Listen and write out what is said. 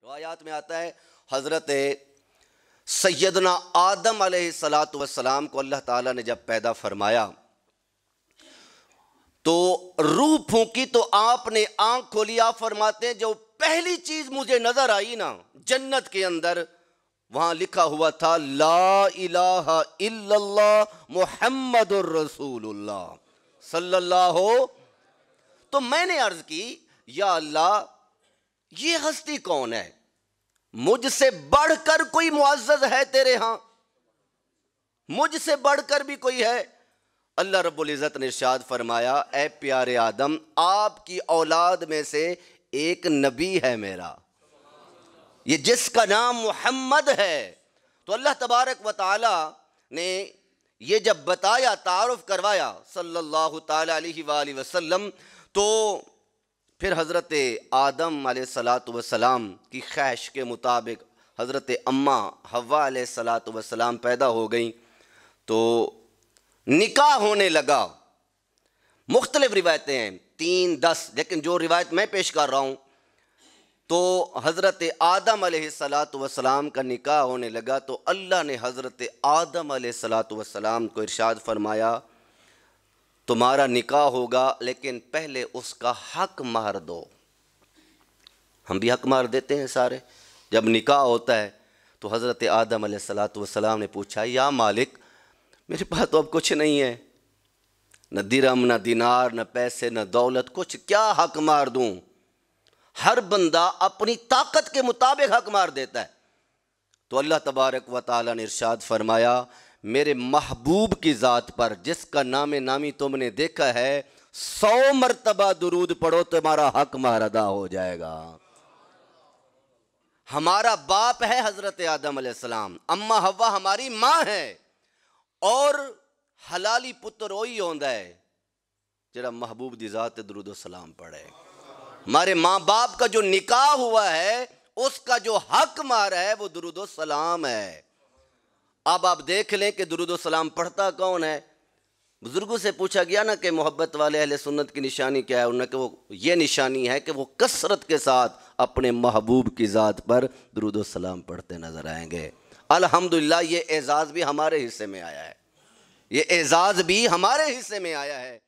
आयात में आता है हज़रत सैयदना आदम अलैहिस्सलातु वस्सलाम को अल्लाह ताला ने जब पैदा फरमाया तो रूह फूंकी तो आपने आंख खोली। आप फरमाते हैं जो पहली चीज मुझे नजर आई ना जन्नत के अंदर, वहां लिखा हुआ था ला इलाहा इल्लल्लाह मुहम्मदुर रसूलुल्लाह सल्लल्लाहु। तो मैंने अर्ज की या अल्लाह ये हस्ती कौन है, मुझसे बढ़कर कोई मुअज़्ज़ज़ है तेरे यहां, मुझसे बढ़कर भी कोई है? अल्लाह रब्बुल इज़्ज़त ने इरशाद फरमाया ऐ प्यारे आदम, आपकी औलाद में से एक नबी है मेरा, ये जिसका नाम मोहम्मद है। तो अल्लाह तबारक व तआला ने ये जब बताया, तारुफ करवाया सल्लल्लाहु ताला अलैहि वसल्लम, तो फिर हज़रत आदम अलैहिस्सलातु वस्सलाम की ख्वाहिश के मुताबिक हज़रत अम्मा हव्वा अलैहिस्सलातु वस्सलाम पैदा हो गई। तो निकाह होने लगा। मुख्तलिफ रिवायतें हैं 3-10, लेकिन जो रिवायत मैं पेश कर रहा हूँ तो हज़रत आदम अलैहिस्सलातु वस्सलाम का निकाह होने लगा। तो अल्लाह ने हज़रत आदम अलैहिस्सलातु वस्सलाम को इरशाद फरमाया तुम्हारा निकाह होगा लेकिन पहले उसका हक मार दो। हम भी हक मार देते हैं सारे जब निकाह होता है। तो हज़रत आदम अलैहिस्सलातु वस्सलाम ने पूछा या मालिक मेरे पास तो अब कुछ नहीं है, न दिरहम न दिनार न पैसे न दौलत, कुछ क्या हक मार दूं? हर बंदा अपनी ताकत के मुताबिक हक मार देता है। तो अल्लाह तबारक व तआला ने इरशाद फरमाया मेरे महबूब की ज़ात पर जिसका नामे नामी तुमने देखा है 100 मरतबा दुरूद पढ़ो तुम्हारा हक मार अदा हो जाएगा। हमारा बाप है हज़रत आदम अलैहिस्सलाम, अम्मा हव्वा हमारी माँ है, और हलाली पुत्र वही होंदा है जरा महबूब दी ज़ात दुरूद सलाम पढ़े। हमारे माँ बाप का जो निकाह हुआ है उसका जो हक मार है वो दुरूद सलाम है। अब आप देख लें कि दुरूद सलाम पढ़ता कौन है। बुजुर्गों से पूछा गया ना कि मोहब्बत वाले अहले सुन्नत की निशानी क्या है, उन्होंने कि वो ये निशानी है कि वो कसरत के साथ अपने महबूब की ज़ात पर दुरूद सलाम पढ़ते नजर आएंगे। अल्हम्दुलिल्लाह ये एजाज़ भी हमारे हिस्से में आया है, ये एजाज़ भी हमारे हिस्से में आया है।